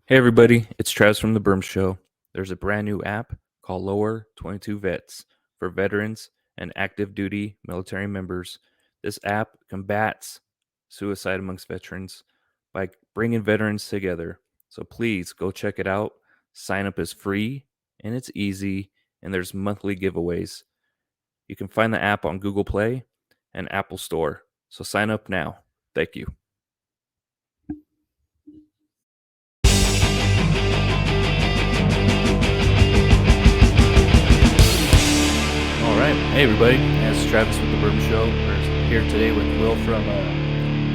Hey everybody, it's Travis from the Berm Show. There's a brand new app called Lower 22 Vets for veterans and active duty military members. This app combats suicide amongst veterans by bringing veterans together. So please go check it out. Sign up is free and it's easy, and there's monthly giveaways. You can find the app on Google Play and Apple Store. So sign up now. Thank you. All right. Hey, everybody. It's Travis with the Bourbon Show. We're here today with Will from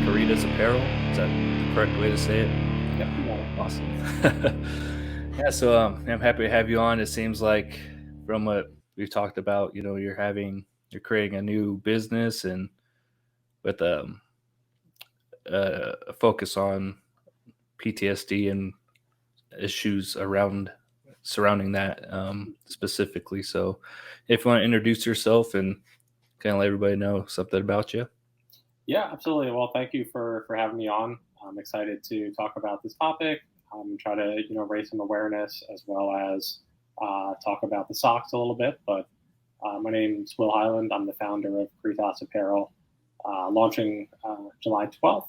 Caritas Apparel. Is that the correct way to say it? Yep, you got it. Awesome. Yeah, so I'm happy to have you on. It seems like from what we've talked about, you're creating a new business and with a focus on PTSD and issues surrounding that specifically. So if you want to introduce yourself and kind of let everybody know something about you. Yeah, absolutely. Well, thank you for having me on. I'm excited to talk about this topic. Try to raise some awareness as well as talk about the socks a little bit. But my name's Will Highland. I'm the founder of Caritas Apparel, launching July 12th.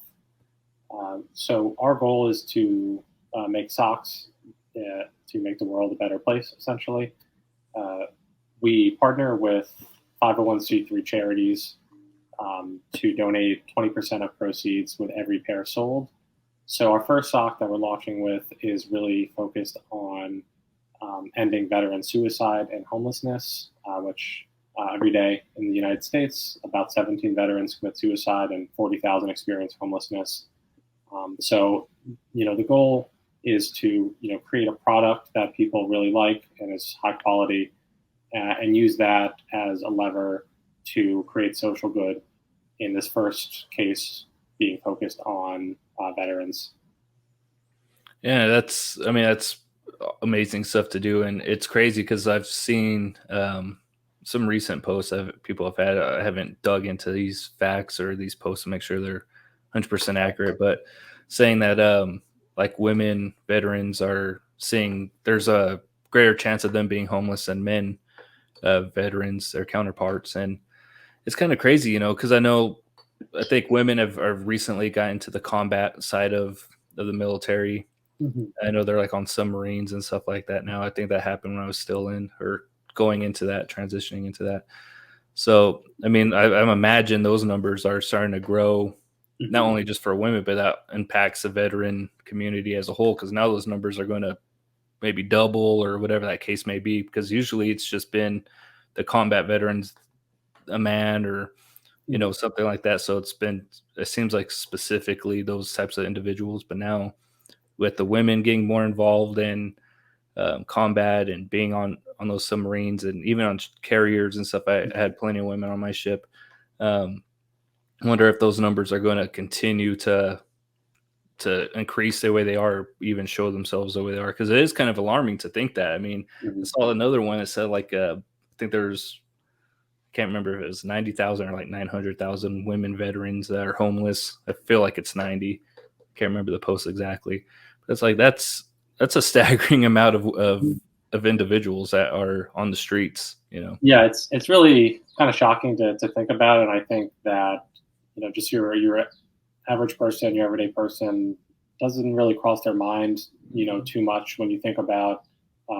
So our goal is to make socks to make the world a better place. Essentially, uh, we partner with 501c3 charities to donate 20% of proceeds with every pair sold. So our first sock that we're launching with is really focused on ending veteran suicide and homelessness, which every day in the United States, about 17 veterans commit suicide and 40,000 experience homelessness. The goal is to create a product that people really like and is high quality, and use that as a lever to create social good. In this first case, being focused on veterans. Yeah, that's amazing stuff to do, and it's crazy because I've seen some recent posts that people have had. I haven't dug into these facts or these posts to make sure they're 100% accurate, but saying that like women veterans are seeing there's a greater chance of them being homeless than men veterans, their counterparts, and it's kind of crazy, because I think women have recently gotten to the combat side of the military. Mhm. I know they're like on submarines and stuff like that now. I think that happened when I was still in or going into that, transitioning into that. So, I mean, I imagine those numbers are starting to grow, not Mhm. only just for women, but that impacts the veteran community as a whole. Because now those numbers are going to maybe double or whatever that case may be. Because usually it's just been the combat veterans, a man or Mhm. something like that. So it seems like specifically those types of individuals. But now with the women getting more involved in combat and being on those submarines and even on carriers and stuff. I had plenty of women on my ship. Um, I wonder if those numbers are going to continue to increase the way they are, even show themselves the way they are, because it is kind of alarming to think that. I mean, I Mhm. saw another one that said like I think there's can't remember if it was 90,000 or like 900,000 women veterans that are homeless. I feel like it's 90. Can't remember the post exactly. But it's like that's a staggering amount of individuals that are on the streets. Yeah, it's really kind of shocking to think about, and I think that just your average person, your everyday person, doesn't really cross their mind too much when you think about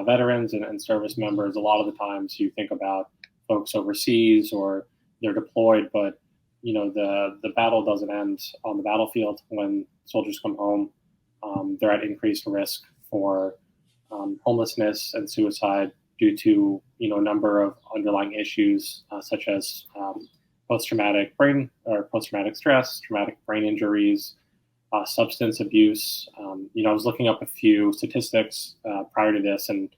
veterans and service members. A lot of the times you think about folks overseas or they're deployed, but the battle doesn't end on the battlefield. When soldiers come home, they're at increased risk for homelessness and suicide due to a number of underlying issues, such as post-traumatic brain or post-traumatic stress, traumatic brain injuries, substance abuse. I was looking up a few statistics prior to this, and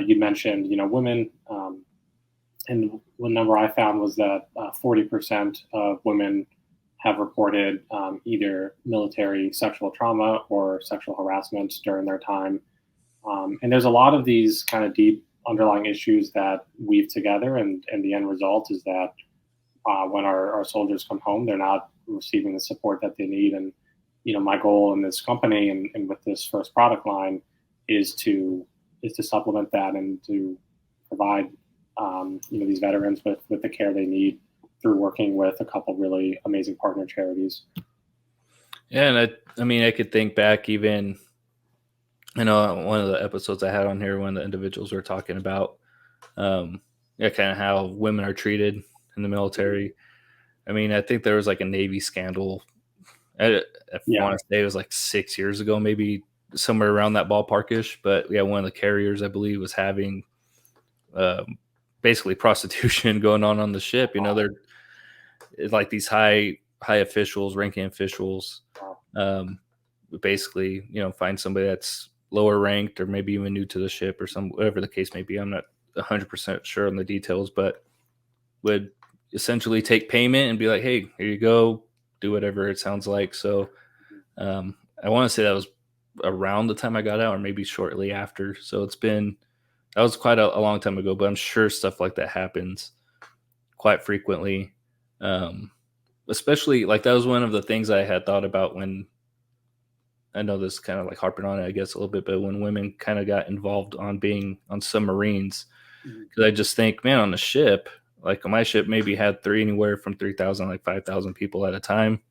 you mentioned women, and one number I found was that 40% of women have reported either military sexual trauma or sexual harassment during their time. And there's a lot of these kind of deep underlying issues that weave together, and the end result is that when our soldiers come home, they're not receiving the support that they need. And my goal in this company and with this first product line is to supplement that and to provide these veterans with the care they need through working with a couple really amazing partner charities. Yeah, and I mean, I could think back even, one of the episodes I had on here when the individuals were talking about, yeah, kind of how women are treated in the military. I mean, I think there was like a Navy scandal. I Yeah. want to say it was like 6 years ago, maybe somewhere around that ballparkish. But yeah, one of the carriers, I believe, was having um, basically prostitution going on the ship. They're it's like these high officials, ranking officials, Wow. um, basically, find somebody that's lower ranked or maybe even new to the ship or some whatever the case may be. I'm not 100% sure on the details, but would essentially take payment and be like, "Hey, here you go, do whatever." It sounds like so. I want to say that was around the time I got out, or maybe shortly after. So that was quite a long time ago, but I'm sure stuff like that happens quite frequently. Um, Especially like that was one of the things I had thought about when I know this kind of like harping on it, I guess a little bit, but when women kind of got involved on being on submarines, Mhm. because I just think, man, on a ship, like my ship maybe had anywhere from 3,000, like 5,000 people at a time.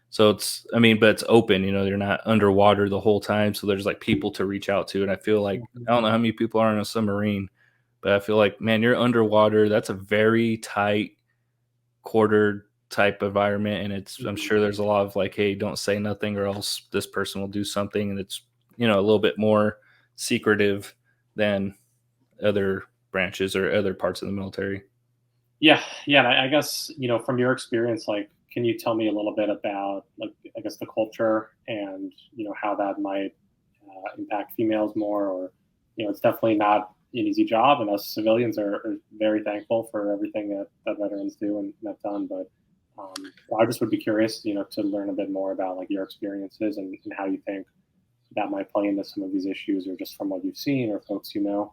So I mean, but it's open, you're not underwater the whole time. So there's like people to reach out to. And I feel like, Mhm. I don't know how many people are in a submarine, but I feel like, man, you're underwater. That's a very tight, quartered type environment. And I'm Mhm. sure there's a lot of like, hey, don't say nothing or else this person will do something. And it's, a little bit more secretive than other branches or other parts of the military. Yeah, yeah. And I guess from your experience, like, can you tell me a little bit about, like, I guess the culture and how that might impact females more, or it's definitely not an easy job, and us civilians are very thankful for everything that veterans do and have done. But I just would be curious, to learn a bit more about like your experiences and how you think that might play into some of these issues, or just from what you've seen or folks you know.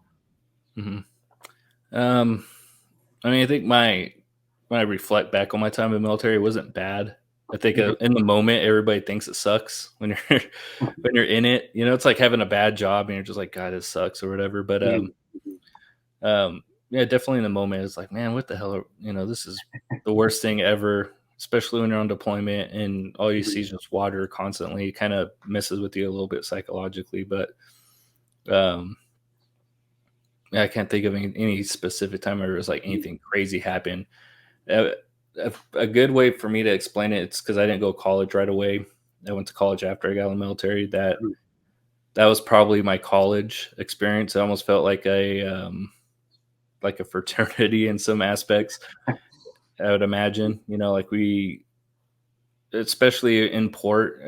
hmm Um, I mean, I think when I reflect back on my time in the military, it wasn't bad. I think Mhm. in the moment, everybody thinks it sucks when you're when you're in it. It's like having a bad job and you're just like, God, it sucks or whatever. But Mhm. Mhm. yeah, definitely in the moment, it's like, man, what the hell? This is the worst thing ever. Especially when you're on deployment and all you see Mhm. is just water constantly. It kind of messes with you a little bit psychologically. But um, yeah, I can't think of any specific time where it was like Mhm. anything crazy happened. Uh, a good way for me to explain it, it's because I didn't go to college right away. I went to college after I got in the military. That was probably my college experience. It almost felt like a fraternity in some aspects. I would imagine, like especially in port.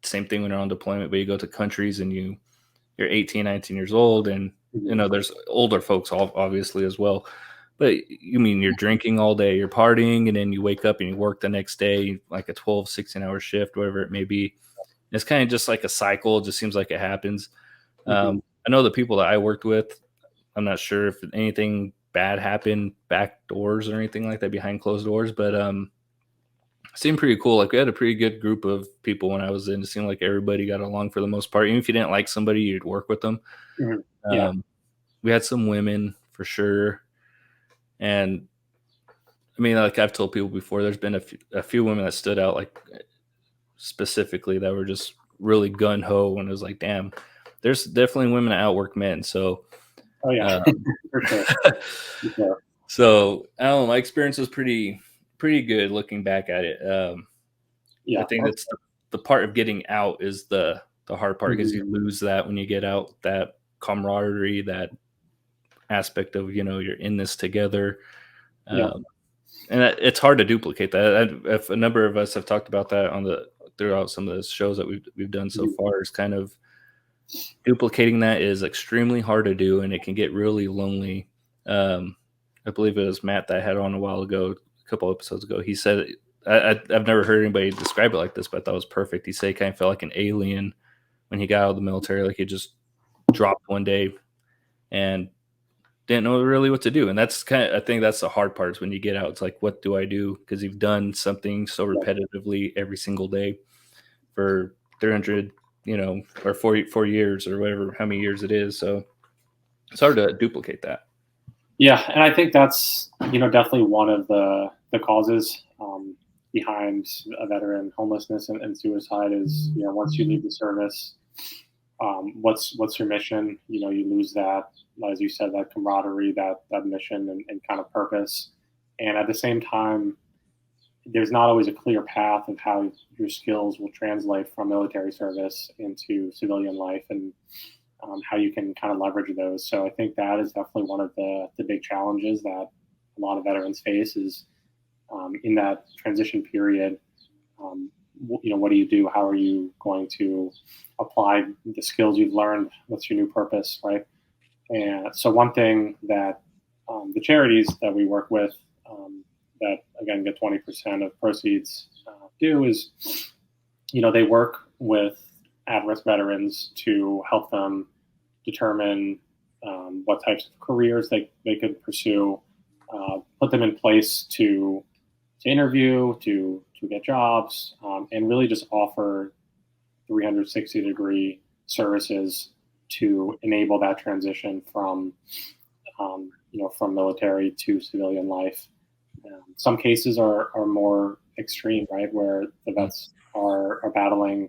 Same thing when you're on deployment, but you go to countries and you're 18, 19 years old, and Mhm. there's older folks obviously as well. But you mean you're drinking all day, you're partying, and then you wake up and you work the next day, like a 12, 16-hour shift, whatever it may be. It's kind of just like a cycle. It just seems like it happens. Mhm. I know the people that I worked with, I'm not sure if anything bad happened back doors or anything like that behind closed doors, but it seemed pretty cool. Like we had a pretty good group of people when I was in. It seemed like everybody got along for the most part. Even if you didn't like somebody, you'd work with them. Mhm. Yeah. Um, we had some women for sure, and I mean, like I've told people before, there's been a few women that stood out, like specifically that were just really gun ho, and it was like, damn, there's definitely women that outwork men. So, Oh yeah, uh, for sure. For sure. so I don't know. My experience was pretty good looking back at it. I Yeah. think That's that's the part of getting out is the hard part because Mhm. you lose that when you get out, that camaraderie, that aspect of you're in this together. Yeah. Um, and it's hard to duplicate that. If a number of us have talked about that throughout some of the shows that we've done so Mhm. far, is kind of duplicating that is extremely hard to do, and it can get really lonely. Um, I believe it was Matt that I had on a while ago, a couple episodes ago. He said, I've never heard anybody describe it like this, but I thought it was perfect. He said he kind of felt like an alien when he got out of the military, like he just dropped one day and didn't know really what to do. And that's I think that's the hard part is when you get out, it's like, what do I do? Because you've done something so Yeah. repetitively every single day for 300, or 4 years or whatever, how many years it is. So it's hard to duplicate that. Yeah, and I think that's definitely one of the causes behind a veteran homelessness and suicide is once you leave the service, what's your mission? You lose that, as you said, that camaraderie, that mission and kind of purpose, and at the same time, there's not always a clear path of how your skills will translate from military service into civilian life and how you can kind of leverage those. So I think that is definitely one of the big challenges that a lot of veterans face is in that transition period. What do you do? How are you going to apply the skills you've learned? What's your new purpose, right? And so one thing that the charities that we work with that again get 20% of proceeds do is, they work with at-risk veterans to help them determine what types of careers they could pursue, put them in place to interview, to get jobs, and really just offer 360-degree services to enable that transition from military to civilian life. Some cases are more extreme, right, where the vets are battling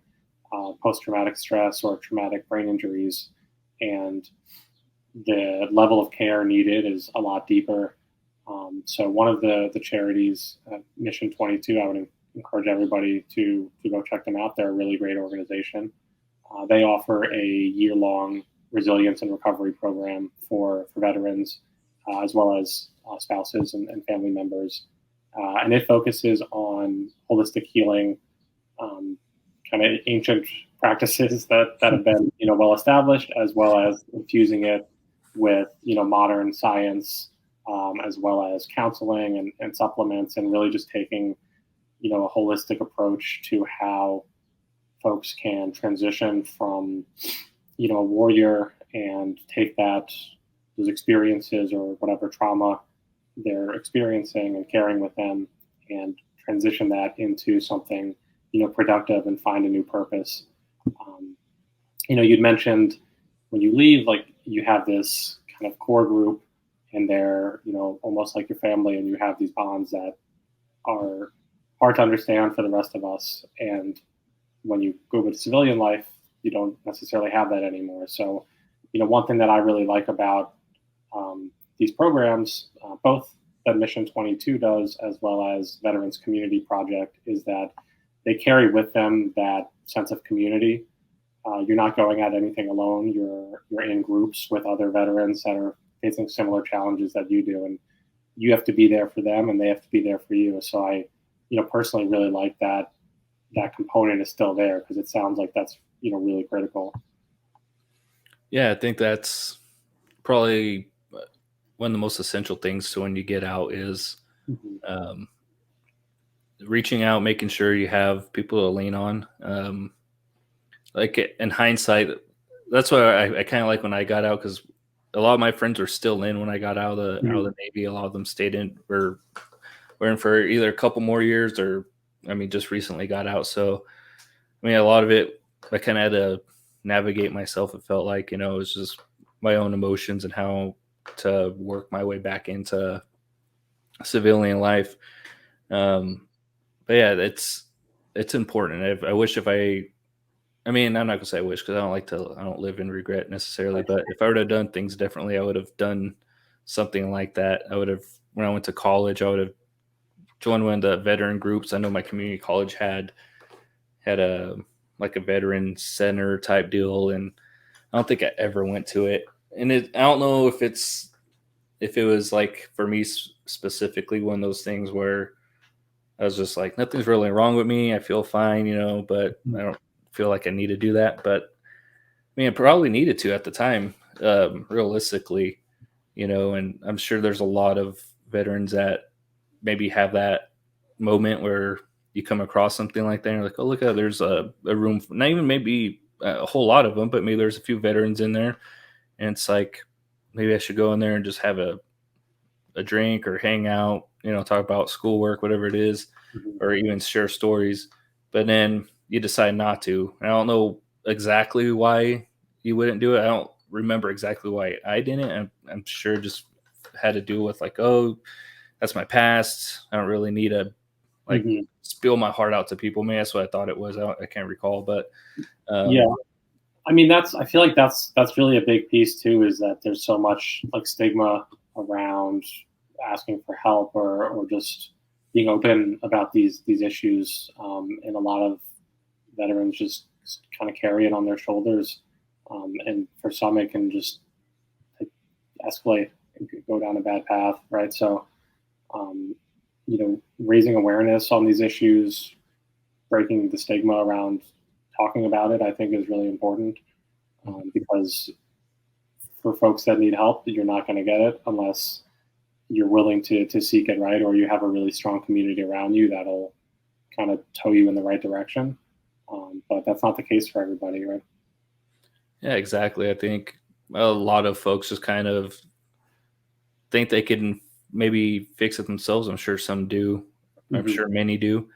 post-traumatic stress or traumatic brain injuries, and the level of care needed is a lot deeper. So one of the charities, Mission 22, I would encourage everybody to go check them out. They're a really great organization. They offer a year-long resilience and recovery program for veterans, as well as spouses and family members. And it focuses on holistic healing, kind of ancient practices that have been well established, as well as infusing it with modern science, as well as counseling and supplements, and really just taking a holistic approach to how folks can transition from a warrior and take those experiences or whatever trauma they're experiencing and carrying with them and transition that into something productive and find a new purpose. You'd mentioned when you leave, like you have this kind of core group and they're almost like your family, and you have these bonds that are hard to understand for the rest of us. And when you go into civilian life, you don't necessarily have that anymore. So one thing that I really like about these programs, both that Mission 22 does as well as Veterans Community Project, is that they carry with them that sense of community. You're not going at anything alone. You're in groups with other veterans that are facing similar challenges that you do, and you have to be there for them, and they have to be there for you. So I, personally really like that component is still there, because it sounds like that's really critical. Yeah, I think that's probably one of the most essential things to when you get out is um, reaching out, making sure you have people to lean on. Like in hindsight, that's why I kind of like when I got out, because a lot of my friends were still in when I got out of the Navy. A lot of them stayed in, were in for either a couple more years or, just recently got out. So, a lot of it, I kind of had to navigate myself. It felt like, it was just my own emotions and how to work my way back into civilian life. But yeah, it's important. I wish I'm not gonna say I wish, because I don't live in regret necessarily. But if I would have done things differently, I would have done something like that. When I went to college, I would have joined one of the veteran groups. I know my community college had a like a veteran center type deal, and I don't think I ever went to it. And I don't know if it was like for me specifically one of those things where I was just like, nothing's really wrong with me. I feel fine, but I don't feel like I need to do that. But I probably needed to at the time, realistically, and I'm sure there's a lot of veterans that maybe have that moment where you come across something like that and you're like, oh, look, there's a room, not even maybe a whole lot of them, but maybe there's a few veterans in there. And it's like, maybe I should go in there and just have a drink or hang out, talk about schoolwork, whatever it is, or even share stories. But then you decide not to. And I don't know exactly why you wouldn't do it. I don't remember exactly why I didn't. I'm sure it just had to do with like, oh, that's my past. I don't really need to like Hmm. spill my heart out to people. Maybe that's what I thought it was. I can't recall, but Yeah. um, I mean, I feel like that's really a big piece too, is that there's so much like stigma around asking for help or just being open about these issues, and a lot of veterans just kind of carry it on their shoulders, and for some it can just like, escalate and go down a bad path, right? So, um, raising awareness on these issues, breaking the stigma around talking about it, I think is really important, because for folks that need help, you're not going to get it unless you're willing to seek it, right? Or you have a really strong community around you that'll kind of tow you in the right direction. But that's not the case for everybody, right? yeah, exactly. I think a lot of folks just kind of think they can maybe fix it themselves. I'm sure some do. I'm Hmm. sure many do.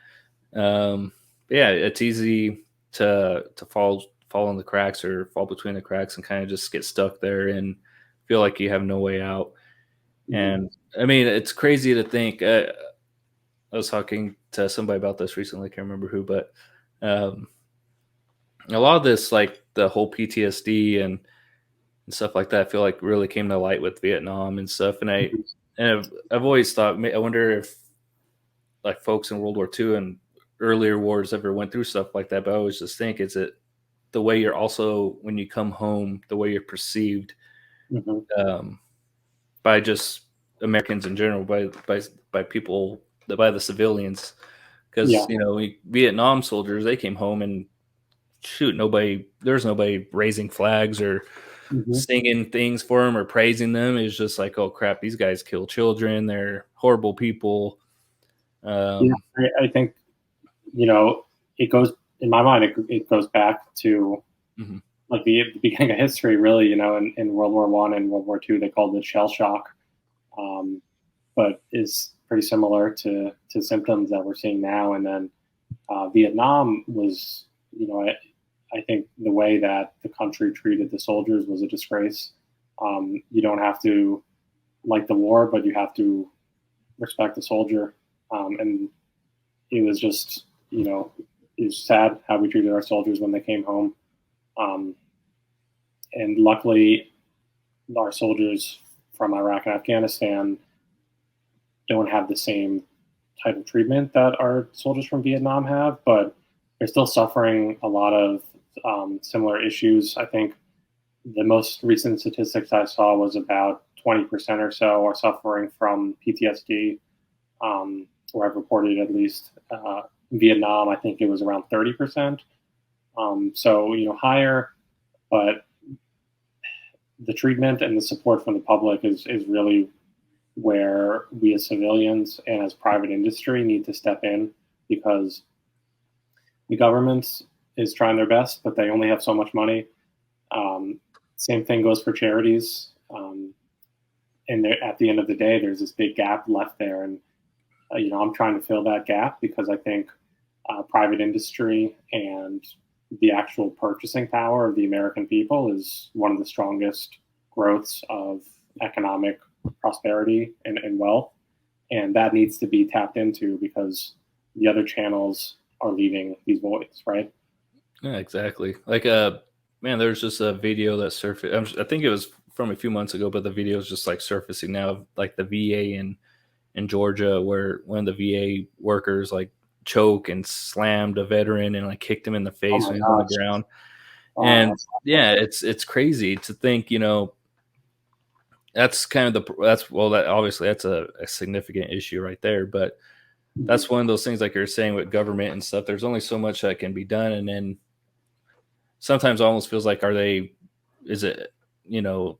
Yeah, it's easy to fall in the cracks or fall between the cracks and kind of just get stuck there and feel like you have no way out. Hmm. And I mean, it's crazy to think. I was talking to somebody about this recently. I can't remember who, but um, a lot of this, like the whole PTSD and stuff like that, I feel like really came to light with Vietnam and stuff. I've always thought, I wonder if like folks in World War II and earlier wars ever went through stuff like that. But I always just think, is it the way you're also when you come home, the way you're perceived Hmm. um, by just Americans in general, by people, by the civilians, because Yeah. Vietnam soldiers, they came home and shoot, there's nobody raising flags or Hmm. singing things for them or praising them. It's just like, oh crap, these guys kill children, they're horrible people. Yeah. um, I think, you know, it goes, in my mind, it goes back to mhm. like the beginning of history, really. In World War I and World War II, they called it shell shock, um, but is pretty similar to symptoms that we're seeing now. And then Vietnam was, I think the way that the country treated the soldiers was a disgrace. You don't have to like the war, but you have to respect the soldier. And it was just, it was sad how we treated our soldiers when they came home. Um, and luckily, our soldiers from Iraq and Afghanistan don't have the same type of treatment that our soldiers from Vietnam have, but they're still suffering a lot of similar issues. I think the most recent statistics I saw was about 20% or so are suffering from PTSD, or I've reported at least. In Vietnam, I think it was around 30%. So, higher, but the treatment and the support from the public is really where we as civilians and as private industry need to step in, because the government is trying their best, but they only have so much money. Um, Same thing goes for charities. And at the end of the day, there's this big gap left there. And, I'm trying to fill that gap because I think private industry and the actual purchasing power of the American people is one of the strongest growths of economic prosperity and wealth. And that needs to be tapped into because the other channels are leaving these voids, right? Yeah, exactly. Like, man, there's just a video that surfaced. I think it was from a few months ago, but the video is just like surfacing now, of, like the VA in Georgia, where one of the VA workers like choke and slammed a veteran and like kicked him in the Oh face my when he was on the gosh. ground. Oh, And that's awful. yeah, it's crazy to think, that's kind of that's well, that obviously that's a significant issue right there, but Mhm. that's one of those things like you're saying with government and stuff. There's only so much that can be done, and then sometimes it almost feels like, is it, you know,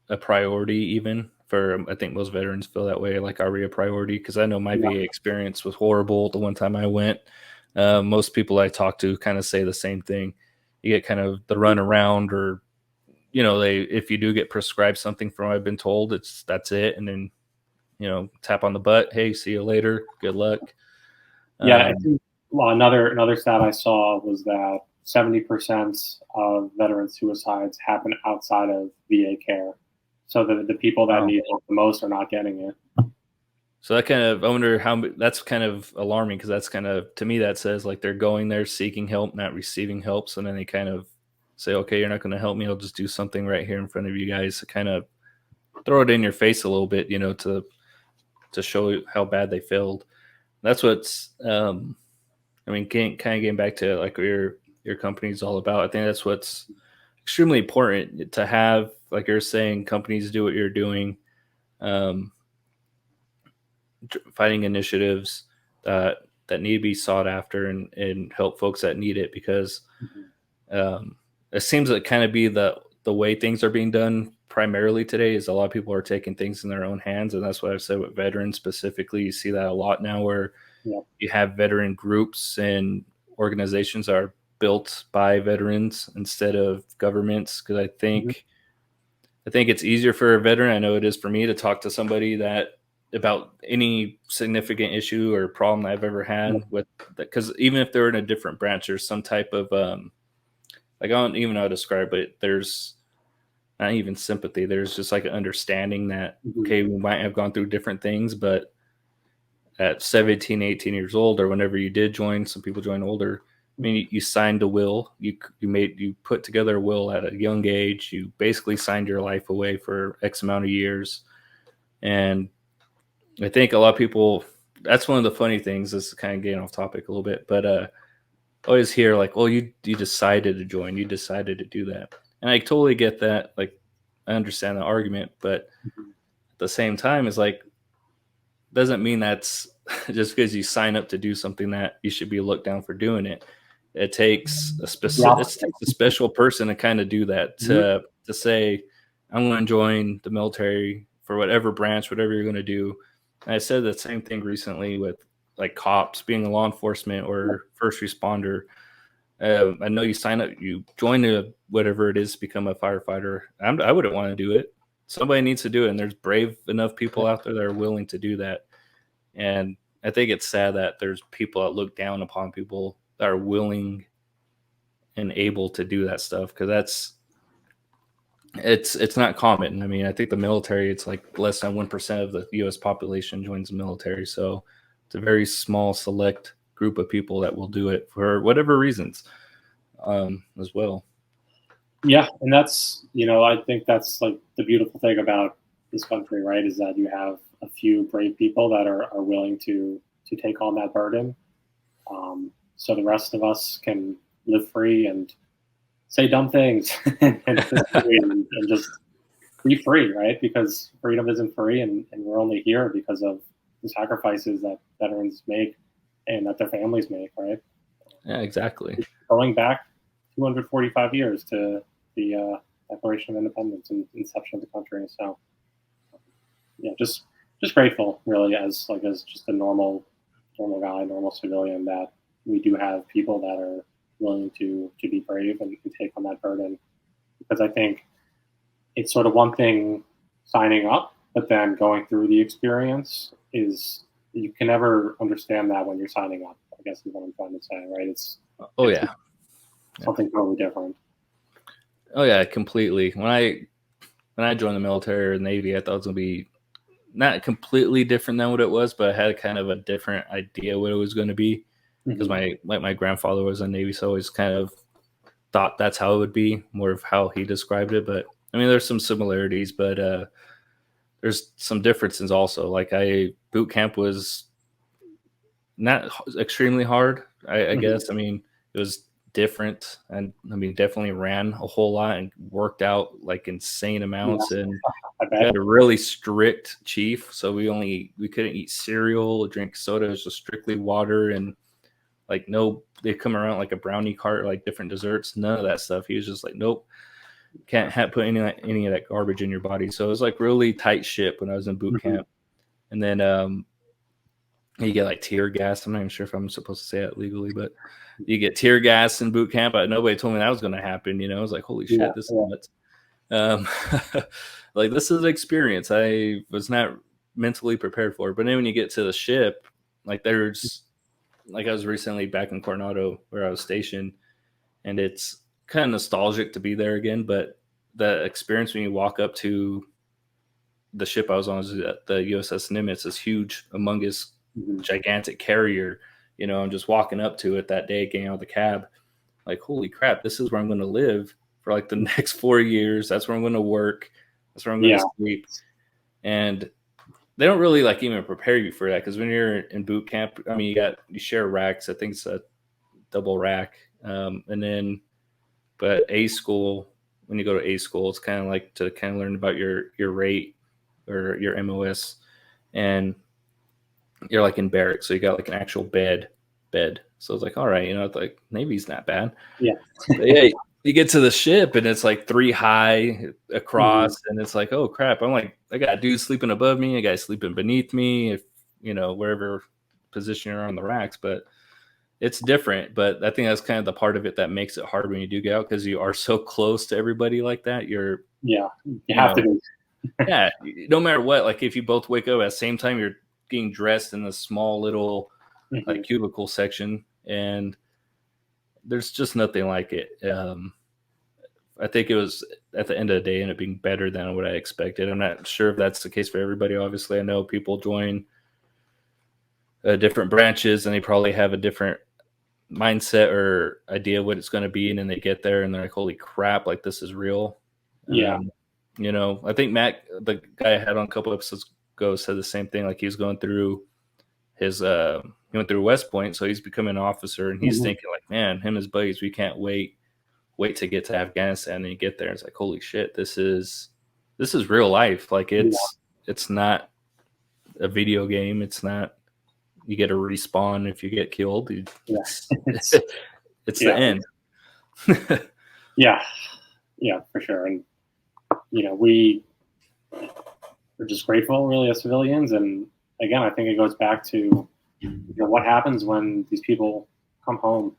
a priority even for, I think most veterans feel that way. Like, are we a priority? Because I know my Yeah. VA experience was horrible the one time I went. Most people I talk to kind of say the same thing. You get kind of the run around, or they, if you do get prescribed something from what I've been told, that's it, and then tap on the butt. Hey, see you later. Good luck. Yeah, I Um, think. Well, another stat I saw was that 70% of veteran suicides happen outside of VA care. So the people that Oh. need help the most are not getting it. So that kind of, I wonder how, that's kind of alarming because that's kind of, to me, that says like they're going there seeking help, not receiving help. So then they kind of say, okay, you're not going to help me. I'll just do something right here in front of you guys to kind of throw it in your face a little bit, to show you how bad they failed. That's what's, I mean, kind of getting back to like what your company's all about. I think that's what's extremely important to have, like you're saying, companies do what you're doing, um, finding initiatives that need to be sought after and help folks that need it because Mhm. um, it seems to kind of be the way things are being done primarily today is a lot of people are taking things in their own hands, and that's what I've said with veterans specifically. You see that a lot now where Yeah. you have veteran groups and organizations that are built by veterans instead of governments because Mhm. I think it's easier for a veteran. I know it is for me to talk to somebody that about any significant issue or problem I've ever Yeah. had with because even if they're in a different branch, there's some type of like I don't even know how to describe it. There's not even sympathy. There's just like an understanding that Mhm. okay, we might have gone through different things, but at 17, 18 years old, or whenever you did join, some people join older. I mean, you signed a will. You put together a will at a young age. You basically signed your life away for X amount of years, and I think a lot of people. That's one of the funny things. This is kind of getting off topic a little bit, but always hear like, "Oh, you decided to join. You decided to do that," and I totally get that. Like, I understand the argument, but Mhm. at the same time, it's like doesn't mean that's just because you sign up to do something that you should be looked down for doing it. It takes a The specific, it opposite. takes a special person to kind of do that Mhm. to say, I'm going to join the military for whatever branch, whatever you're going to do. And I said the same thing recently with like cops being a law enforcement or first responder. I know you sign up, you join a whatever it is to become a firefighter. I wouldn't want to do it. Somebody needs to do it, and there's brave enough people out there that are willing to do that. And I think it's sad that there's people that look down upon people that are willing and able to do that stuff because it's not common. I mean, I think the military it's like less than 1% of the U.S. population joins the military, so it's a very small select group of people that will do it for whatever reasons as well. Yeah, and that's I think that's like the beautiful thing about this country, right? Is that you have a few brave people that are willing to take on that burden, so the rest of us can live free and say dumb things and just be free, right? Because freedom isn't free, and we're only here because of the sacrifices that veterans make and that their families make, right? Yeah, exactly. Going back 245 years to the Declaration of Independence and inception of the country. So yeah, just grateful really as just a normal guy, normal civilian that we do have people that are willing to be brave and take on that burden because I think it's sort of one thing signing up, but then going through the experience is you can never understand that when you're signing up. I guess is what I'm trying to say, right? Oh It's yeah, yeah. something totally different. Oh yeah, completely. When I joined the military or Navy, I thought it was gonna be not completely different than what it was, but I had kind of a different idea what it was going to be because Hmm. my grandfather was in the Navy, so I always kind of thought that's how it would be, more of how he described it. But I mean, there's some similarities, but there's some differences also. Like I boot camp was not extremely hard, I Hmm. guess. I mean, it was different, and I mean, definitely ran a whole lot and worked out like insane Yeah, amounts and I we bet. had a really strict chief, so we couldn't eat cereal, drink soda. It was just strictly water and like no. They come around like a brownie cart, like different desserts. None of that stuff. He was just like, nope, can't put any of that garbage in your body. So it was like really tight ship when I was in boot Hmm. camp. And then you get like tear gas. I'm not even sure if I'm supposed to say that legally, but you get tear gas in boot camp. But nobody told me that was going to happen. I was like, holy Yeah, shit, this is yeah. nuts. Um, like this is an experience I was not mentally prepared for. But then when you get to the ship, like there's like I was recently back in Coronado where I was stationed, and it's kind of nostalgic to be there again. But the experience when you walk up to the ship I was on, was the USS Nimitz, this huge, humongous, Mhm. gigantic carrier. I'm just walking up to it that day, getting out of the cab, like, holy crap, this is where I'm going to live for like the next 4 years. That's where I'm going to work. That's where I'm going Yeah. to sleep. And they don't really like even prepare you for that, because when you're in boot camp, I mean, you share racks. I think it's a double rack, and then but A school, when you go to A school, it's kind of like to kind of learn about your rate or your MOS, and you're like in barracks, so you got like an actual bed. So it's like, all right, it's like Navy's not bad. Yeah. But yeah, you get to the ship and it's like 3 high Mhm. across, and it's like, oh crap! I'm like, I got dudes sleeping above me, a guy sleeping beneath me, if wherever position you're on the racks. But it's different. But I think that's kind of the part of it that makes it hard when you do get out, because you are so close to everybody like that. You're, Yeah. You you have to know, be. yeah, no matter what. Like if you both wake up at the same time, you're getting dressed in a small little like Mhm. cubicle section, and there's just nothing like it. I think it was, at the end of the day, ended up being better than what I expected. I'm not sure if that's the case for everybody. Obviously, I know people join different branches and they probably have a different mindset or idea what it's going to be, and then they get there and they're like, "Holy crap! Like this is real." Yeah. Um, I think Matt, the guy I had on a couple episodes ago, said the same thing. Like he was going through his, he went through West Point, so he's becoming an officer, and he's Mhm. thinking like, "Man, him and his buddies, we can't wait to get to Afghanistan." And you get there, and it's like, holy shit, this is real life. Like Yeah. it's not a video game. It's not, you get a respawn if you get killed. Yeah. It's It's it's the yeah. end. Yeah. Yeah, for sure. And we're just grateful, really, as civilians. And again, I think it goes back to what happens when these people come home.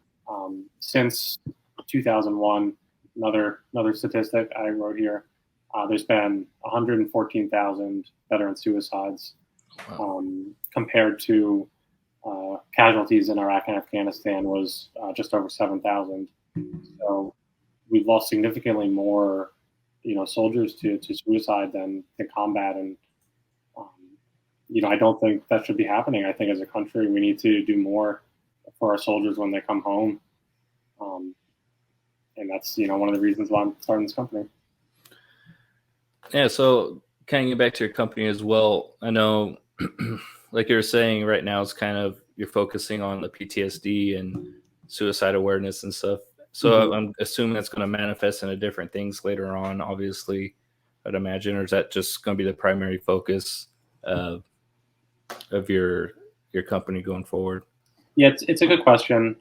Since 2001, another statistic I wrote here, there's been 114,000 veteran suicides, Wow. compared to casualties in Iraq and Afghanistan was just over 7,000. So we've lost significantly more, soldiers to suicide than to combat. And um, I don't think that should be happening. I think as a country, we need to do more for our soldiers when they come home. Um, and that's, one of the reasons why I'm starting this company. Yeah, so kind of get back to your company as well. I know, like you were saying, right now it's kind of, you're focusing on the PTSD and suicide awareness and stuff. So Mhm. I'm assuming that's going to manifest into different things later on, obviously, I'd imagine. Or is that just going to be the primary focus of your company going forward? Yeah, it's a good question.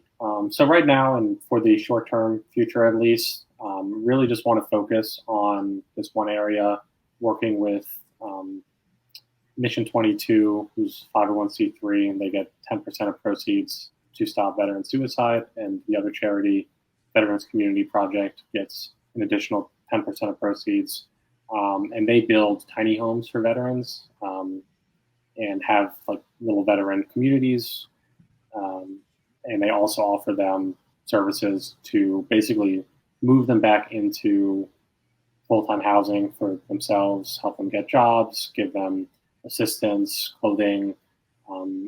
So right now, and for the short term future at least, really just want to focus on this one area, working with um, Mission 22, who's 501c3, and they get 10% of proceeds to stop veteran suicide, and the other charity, Veterans Community Project, gets an additional 10% of proceeds. And they build tiny homes for veterans, and have like little veteran communities, um, and they also offer them services to basically move them back into full-time housing for themselves, help them get jobs, give them assistance, clothing,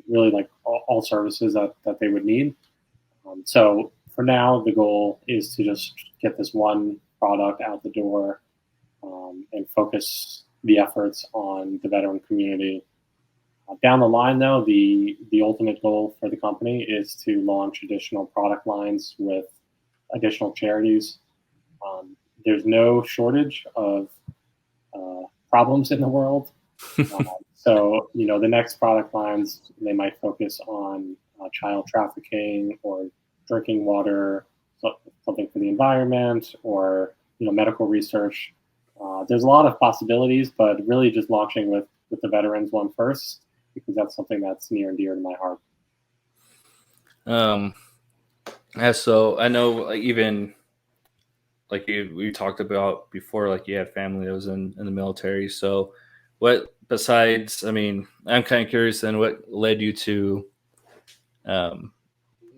really like all services that they would need. So for now, the goal is to just get this one product out the door, and focus the efforts on the veteran community. Down the line, though, the ultimate goal for the company is to launch additional product lines with additional charities. Um, there's no shortage of problems in the world. So, the next product lines, they might focus on child trafficking or drinking water, something for the environment, or medical research. There's a lot of possibilities, but really just launching with the veterans one first, because that's something that's near and dear to my heart. um yeah, so I know, like, even like we talked about before, like you had family that was in the military. So what, besides, I mean, I'm kind of curious then, what led you to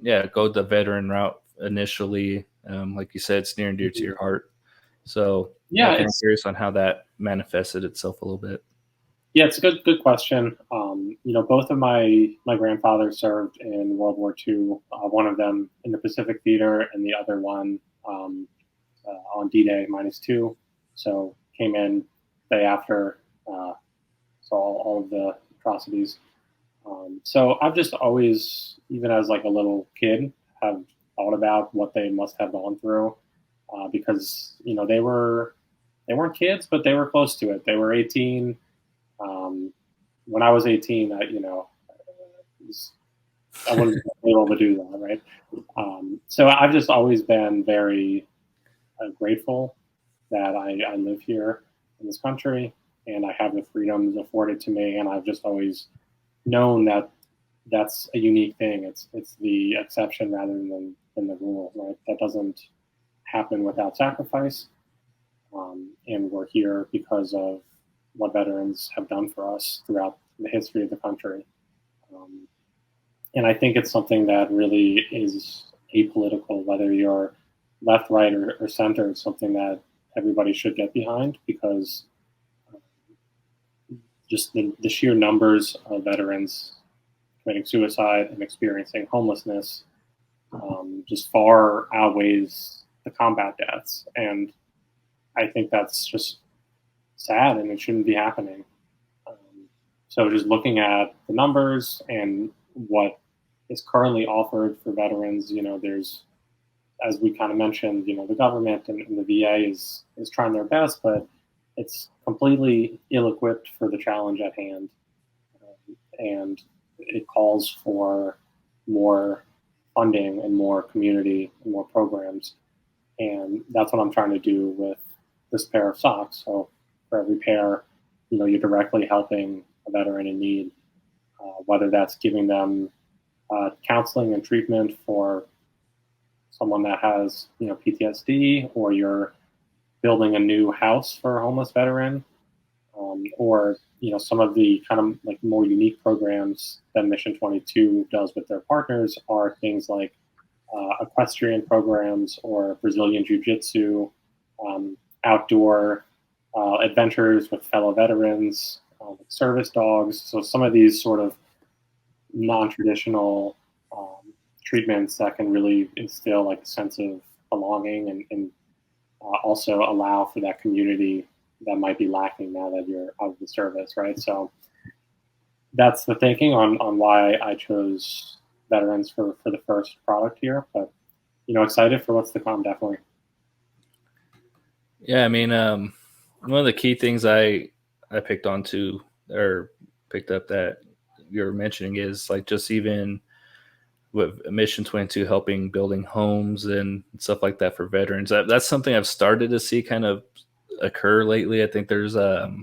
yeah, go the veteran route initially. Like you said, it's near and dear to Mhm. your heart. So yeah, Yeah, kind of it's curious on how that manifested itself a little bit. yeah, it's a good question. Both of my grandfathers served in World War II. One of them in the Pacific Theater, and the other one um, on D-Day -2. So came in day after, saw all of the atrocities. So I've just always, even as like a little kid, have thought about what they must have gone through, because they weren't kids, but they were close to it. They were 18. Um, when I was 18, was, I wouldn't be able to do that, right? So I've just always been very grateful that I live here in this country and I have the freedoms afforded to me, and I've just always known that that's a unique thing. It's the exception rather than the rule, right? That doesn't happen without sacrifice, and we're here because of what veterans have done for us throughout the history of the country. Um, and I think it's something that really is apolitical, whether you're left, right, or center. It's something that everybody should get behind because just the sheer numbers of veterans committing suicide and experiencing homelessness just far outweighs the combat deaths. And I think that's just sad and it shouldn't be happening. Um, so just looking at the numbers and what is currently offered for veterans, there's, as we kind of mentioned, the government and the VA is trying their best, but it's completely ill-equipped for the challenge at hand, and it calls for more funding and more community and more programs. And that's what I'm trying to do with this pair of socks. So for every pair, you're directly helping a veteran in need, whether that's giving them counseling and treatment for someone that has PTSD, or you're building a new house for a homeless veteran, or some of the kind of like more unique programs that Mission 22 does with their partners are things like equestrian programs or Brazilian Jiu Jitsu, outdoor adventures with fellow veterans, service dogs. So some of these sort of non-traditional treatments that can really instill like a sense of belonging, and also allow for that community that might be lacking now that you're out of the service, right? So that's the thinking on why I chose veterans for the first product here. But excited for what's to come, definitely. Yeah, I mean, one of the key things I picked onto or picked up that you're mentioning is like just even with Mission 22 helping building homes and stuff like that for veterans. That's something I've started to see kind of occur lately. I think there's a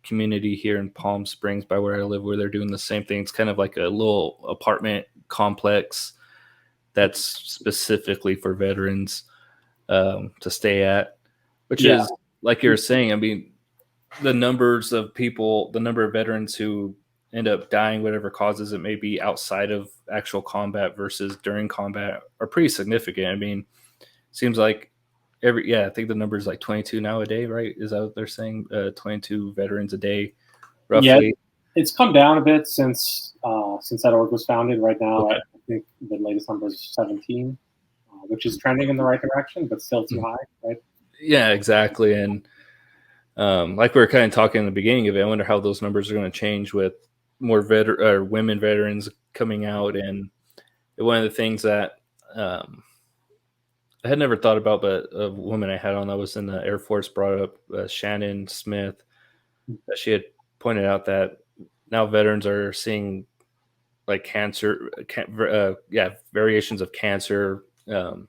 community here in Palm Springs by where I live where they're doing the same thing. It's kind of like a little apartment complex that's specifically for veterans to stay at, which Yeah. is like you're saying. I mean, the numbers of people, the number of veterans who end up dying, whatever causes it may be, outside of actual combat versus during combat are pretty significant. I mean, seems like I think the number is like 22 now a day, right? Is that what they're saying? 22 veterans a day, Yeah, roughly. it's come down a bit since that org was founded. Right now, I Okay. think the latest number is 17, which is trending in the right direction, but still too high, right? Yeah, exactly. And like we were kind of talking in the beginning of it, I wonder how those numbers are going to change with more women veterans coming out. And one of the things that um, I had never thought about, but a woman I had on that was in the Air Force brought up Shannon Smith. That she had pointed out that now veterans are seeing like variations of cancer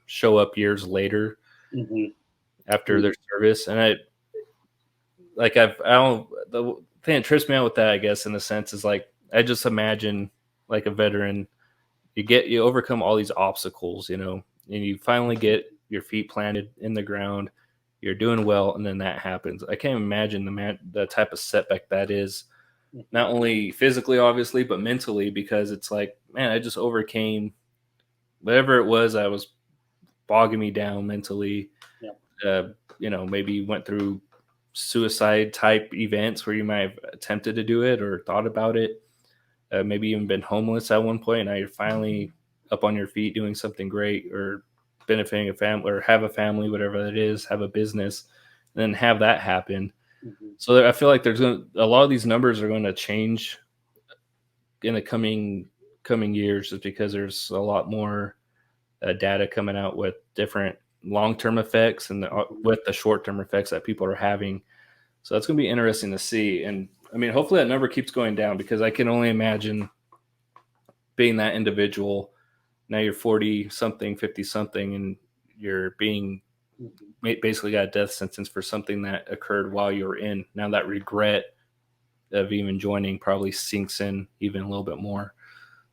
show up years later Hmm. after their service, and I don't the thing that trips me out with that, I guess, in a sense, is like I just imagine like a veteran, you overcome all these obstacles, and you finally get your feet planted in the ground, you're doing well, and then that happens. I can't imagine the type of setback that is, Hmm. not only physically, obviously, but mentally, because it's like, man, I just overcame whatever it was that was bogging me down mentally. Yeah. Uh, maybe went through suicide type events where you might have attempted to do it or thought about it. Maybe even been homeless at one point, and now you're finally up on your feet doing something great or benefiting a family or have a family, whatever that is, have a business, and then have that happen. Hmm. So I feel like a lot of these numbers are going to change in the coming years, just because there's a lot more data coming out with different long term effects and Hmm. with the short term effects that people are having. So that's going to be interesting to see. And I mean, hopefully that number keeps going down, because I can only imagine being that individual. Now you're 40 something, 50 something, and you're being Hmm. basically got a death sentence for something that occurred while you were in. Now that regret of even joining probably sinks in even a little bit more.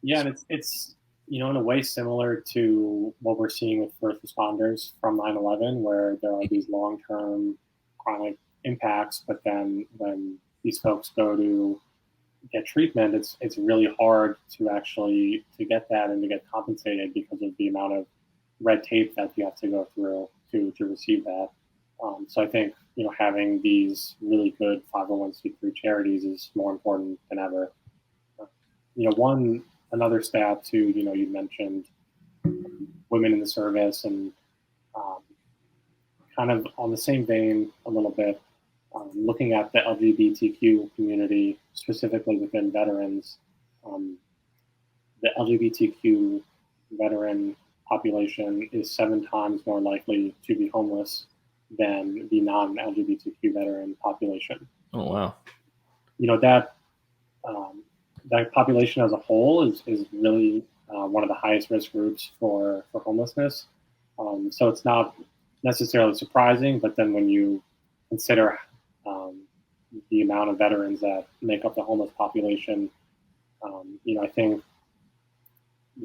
Yeah, and it's in a way similar to what we're seeing with first responders from 9/11, where there are these long-term chronic impacts, but then when these folks go to get treatment, it's really hard to actually to get that and to get compensated because of the amount of red tape that you have to go through to receive that. So I think having these really good 501c3 charities is more important than ever. One another stat too. You mentioned women in the service, and um, kind of on the same vein a little bit, looking at the LGBTQ community specifically within veterans. Um, the LGBTQ veteran population is 7 times more likely to be homeless than the non-LGBTQ veteran population. Oh wow. That um, that population as a whole is really one of the highest risk groups for homelessness. So it's not necessarily surprising, but then when you consider um, the amount of veterans that make up the homeless population, I think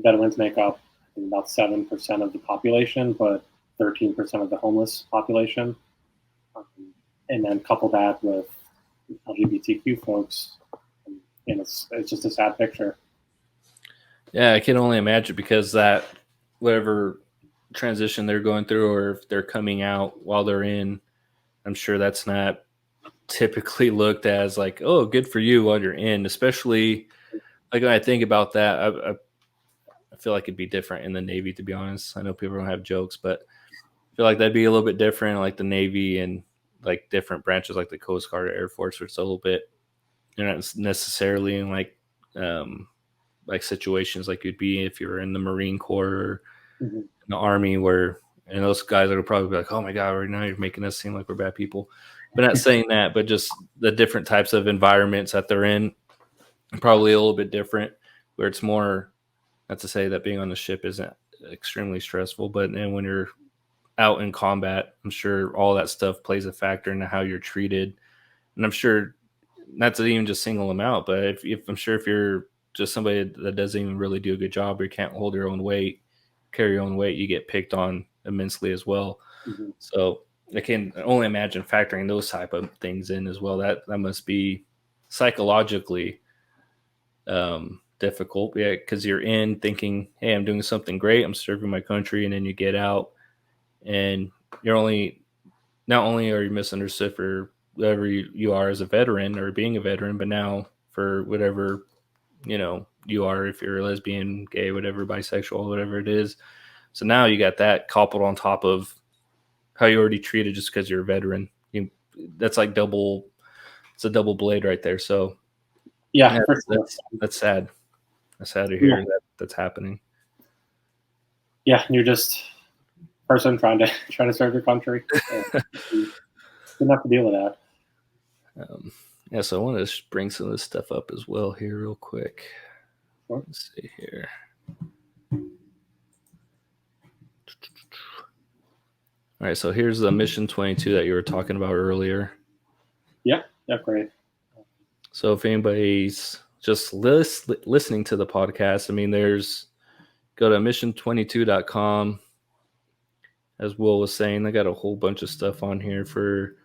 veterans make up about 7% of the population, but 13% of the homeless population. Um, and then couple that with LGBTQ folks, and it's just a sad picture. Yeah, I can only imagine, because that whatever transition they're going through, or if they're coming out while they're in, I'm sure that's not typically looked as like, oh, good for you while you're in. Especially like when I think about that, I feel like it'd be different in the Navy. To be honest, I know people don't have jokes, but I feel like that'd be a little bit different, like the Navy and like different branches, like the Coast Guard or Air Force, where it's a little bit. You're not necessarily in um, like situations like you'd be if you were in the Marine Corps or Mhm. in the Army, where and those guys are probably be like, "Oh my god, right now you're making us seem like we're bad people." But not saying that, but just the different types of environments that they're in, probably a little bit different, where it's more. Not to say that being on the ship isn't extremely stressful, but then when you're out in combat, I'm sure all that stuff plays a factor into how you're treated. And I'm sure, not to even just single them out, but if I'm sure if you're just somebody that doesn't even really do a good job, or you can't hold your own weight, carry your own weight, you get picked on immensely as well. Mhm. So I can only imagine factoring those type of things in as well. That must be psychologically difficult, yeah, because you're in thinking, hey, I'm doing something great, I'm serving my country, and then you get out and you're only not only are you misunderstood for whatever you are as a veteran or being a veteran, but now for whatever you are, if you're a lesbian, gay, whatever, bisexual, whatever it is. So now you got that coupled on top of how you already treated just because you're a veteran. That's like double. It's a double blade right there. So Yeah, yeah, for sure. that's sad. That's sad to Yeah, hear that that's happening. yeah. You're just a person trying to serve your country. Yeah, you didn't have to deal with that. Um, yeah, so I want to bring some of this stuff up as well here, real quick. Sure. Let's see here. All right, so here's the Mission 22 that you were talking about earlier. Yeah, yeah, great. So if anybody's just listening to the podcast, I mean, go to mission22.com. As Will was saying, they got a whole bunch of stuff on here for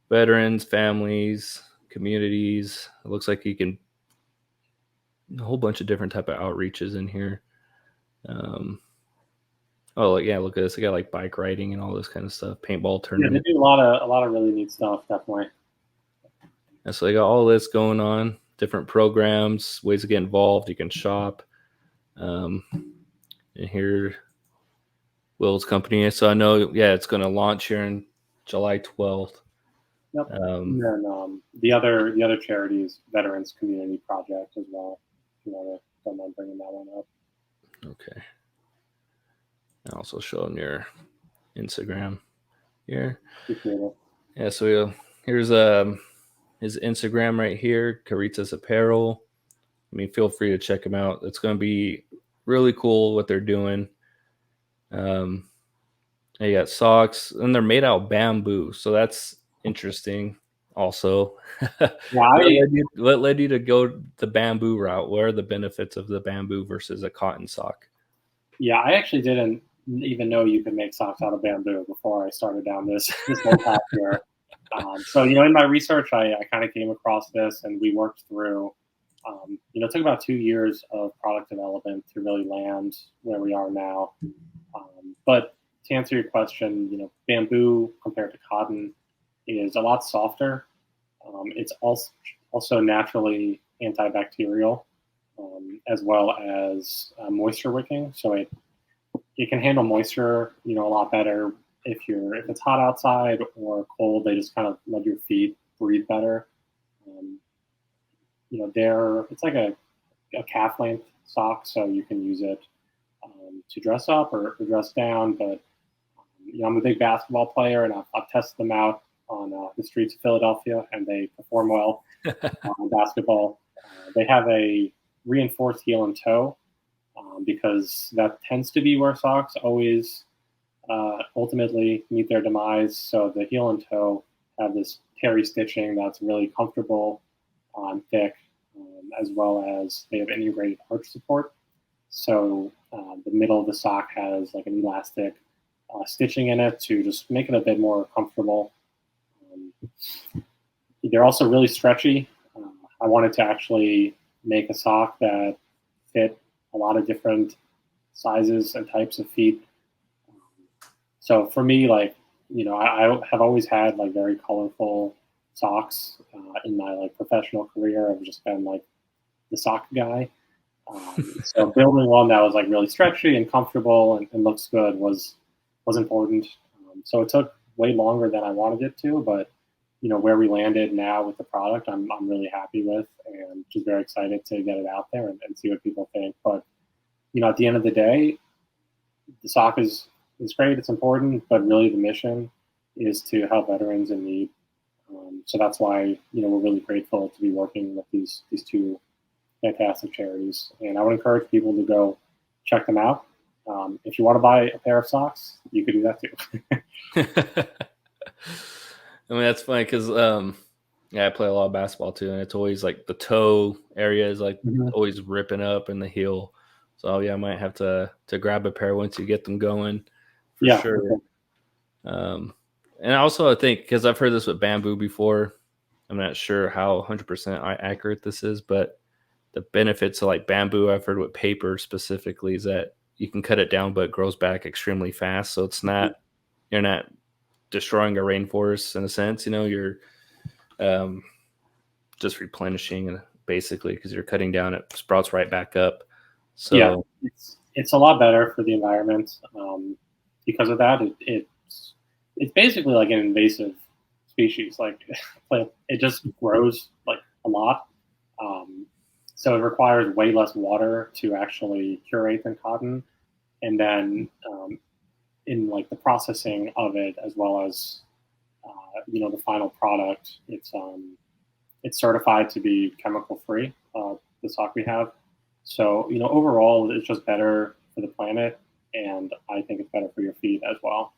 veterans, families, communities. It looks like you can a whole bunch of different type of outreaches in here. Um, Oh yeah, look at this. They got like bike riding and all this kind of stuff. Paintball Yeah, they tournament. do a lot of really neat stuff, definitely. And so they got all this going on. Different programs, ways to get involved. You can shop. Um, and here, Will's company. So I know, yeah, it's going to launch here in July 12th. Yep. Um, And then the other charity is Veterans Community Project as well. If you want to don't mind bringing that one up. okay. I also show them your Instagram here. Appreciate it. Yeah, so here's his Instagram right here, Caritas Apparel. I mean, feel free to check them out. It's going to be really cool what they're doing. Um, they got socks, and they're made out of bamboo, so that's interesting. Also, Yeah, I what led you to go the bamboo route? What are the benefits of the bamboo versus a cotton sock? yeah, I actually didn't even know you could make socks out of bamboo before I started down this whole path here. So in my research, I kind of came across this, and we worked through. It took about 2 years of product development to really land where we are now. But to answer your question, bamboo compared to cotton is a lot softer. It's also naturally antibacterial, as well as moisture wicking. So it can handle moisture, a lot better if it's hot outside or cold. They just kind of let your feet breathe better. Um, it's like a calf length sock, so you can use it to dress up or dress down. But I'm a big basketball player, and I've tested them out on the streets of Philadelphia, and they perform well on basketball. They have a reinforced heel and toe because that tends to be where socks always ultimately meet their demise. So the heel and toe have this terry stitching that's really comfortable, thick, as well as they have integrated arch support. So the middle of the sock has like an elastic stitching in it to just make it a bit more comfortable. They're also really stretchy. I wanted to actually make a sock that fit a lot of different sizes and types of feet. So for me, I have always had like very colorful socks in my like professional career. I've just been like the sock guy. So building one that was like really stretchy and comfortable and looks good was important. So it took way longer than I wanted it to, but where we landed now with the product, I'm really happy with, and just very excited to get it out there and see what people think. But at the end of the day, the sock is great. It's important, but really the mission is to help veterans in need. So that's why we're really grateful to be working with these two fantastic charities, and I would encourage people to go check them out. If you want to buy a pair of socks, you could do that too. I mean, that's funny because yeah, I play a lot of basketball too, and it's always like the toe area is like Mhm. always ripping up in the heel. So yeah, I might have to grab a pair once you get them going for Yeah. sure. Okay. And also I think because I've heard this with bamboo before, I'm not sure how 100% accurate this is, but the benefits of like bamboo I've heard with paper specifically is that you can cut it down, but it grows back extremely fast. So it's not you're not destroying a rainforest in a sense. You're um, just replenishing basically because you're cutting down, it sprouts right back up. Yeah, So it's a lot better for the environment because of that. It's basically like an invasive species. Like it just grows like a lot. Um, so it requires way less water to actually curate than cotton. And then in like the processing of it, as well as the final product, it's certified to be chemical free. The sock we have, so overall, it's just better for the planet, and I think it's better for your feet as well.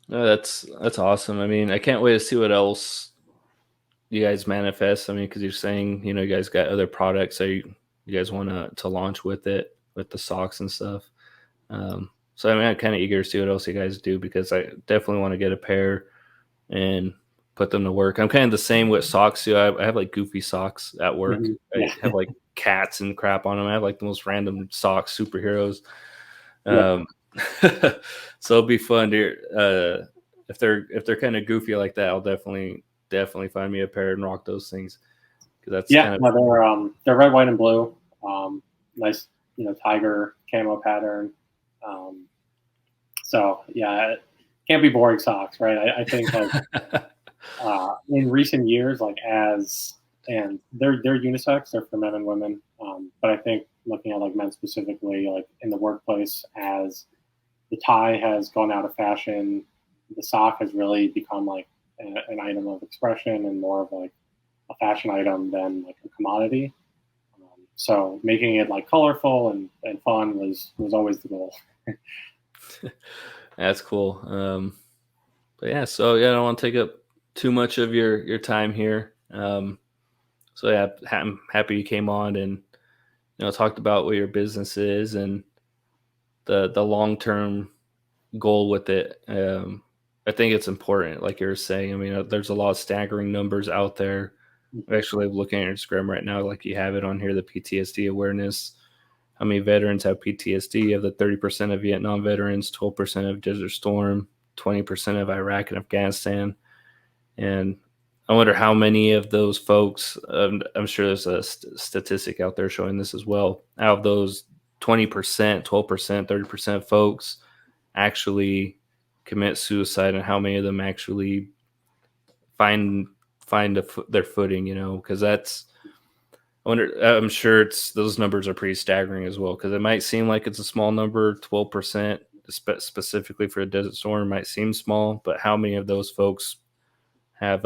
no, that's awesome. I mean, I can't wait to see what else you guys manifest. I mean, because you're saying you guys got other products, so you guys want to launch with it with the socks and stuff. So I mean, I'm kind of eager to see what else you guys do because I definitely want to get a pair and put them to work. I'm kind of the same with socks too. I have like goofy socks at work. I Yeah, have like cats and crap on them. I have like the most random socks, superheroes. Yeah. Um, so it'll be fun to if they're kind of goofy like that, I'll definitely find me a pair and rock those things because that's Yeah, kind of no, they're red, white, and blue. Nice, tiger camo pattern. Um, so yeah, it can't be boring socks, right? I think like in recent years, like as and they're unisex, they're for men and women. But I think looking at like men specifically, like in the workplace, as the tie has gone out of fashion, the sock has really become like an item of expression and more of like a fashion item than like a commodity. So making it like colorful and fun was always the goal. that's cool. But yeah, so yeah, I don't want to take up too much of your time here. So yeah, I'm happy you came on and talked about what your business is and the long term goal with it. I think it's important, like you were saying. I mean, there's a lot of staggering numbers out there. I'm actually looking at your Instagram right now, like you have it on here, the PTSD awareness. How many veterans have PTSD? Of the 30% of Vietnam veterans, 12% of Desert Storm, 20% of Iraq and Afghanistan. And I wonder how many of those folks, I'm sure there's a statistic out there showing this as well. Out of those 20%, 12%, 30% of folks actually commit suicide, and how many of them actually find their footing, because that's, I wonder, I'm sure those numbers are pretty staggering as well, because it might seem like it's a small number, 12%, specifically for a Desert Storm might seem small, but how many of those folks have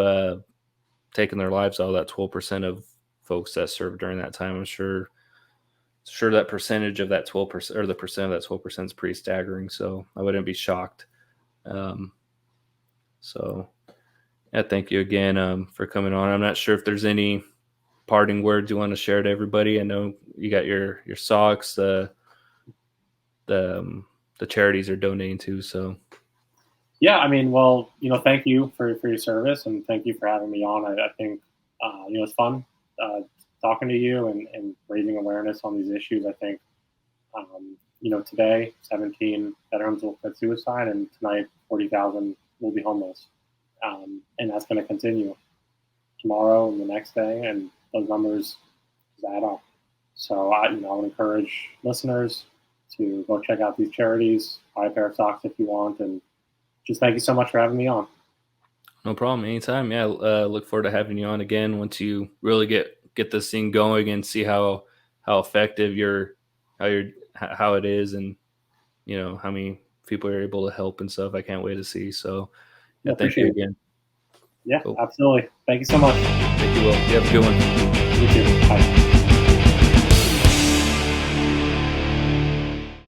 taken their lives out of that 12% of folks that served during that time? I'm sure that percentage of that 12% or the percent of that 12% is pretty staggering. So I wouldn't be shocked. Um, so yeah, thank you again for coming on. I'm not sure if there's any parting words you want to share to everybody. I know you got your socks, the charities are donating to. So Yeah, I mean, well, thank you for your service and thank you for having me on. I think it's fun talking to you and raising awareness on these issues. I think today 17 veterans will commit suicide, and tonight 40,000 will be homeless, and that's going to continue tomorrow and the next day, and those numbers add up. So I would encourage listeners to go check out these charities, buy a pair of socks if you want, and just thank you so much for having me on. no problem, anytime. Yeah, look forward to having you on again once you really get this thing going and see how effective how it is, and how many people are able to help and stuff. I can't wait to see. So I yeah, thank appreciate you it. again. Yeah, Cool. absolutely. Thank you so much. Thank you, Will. You have a good one. You too. Bye.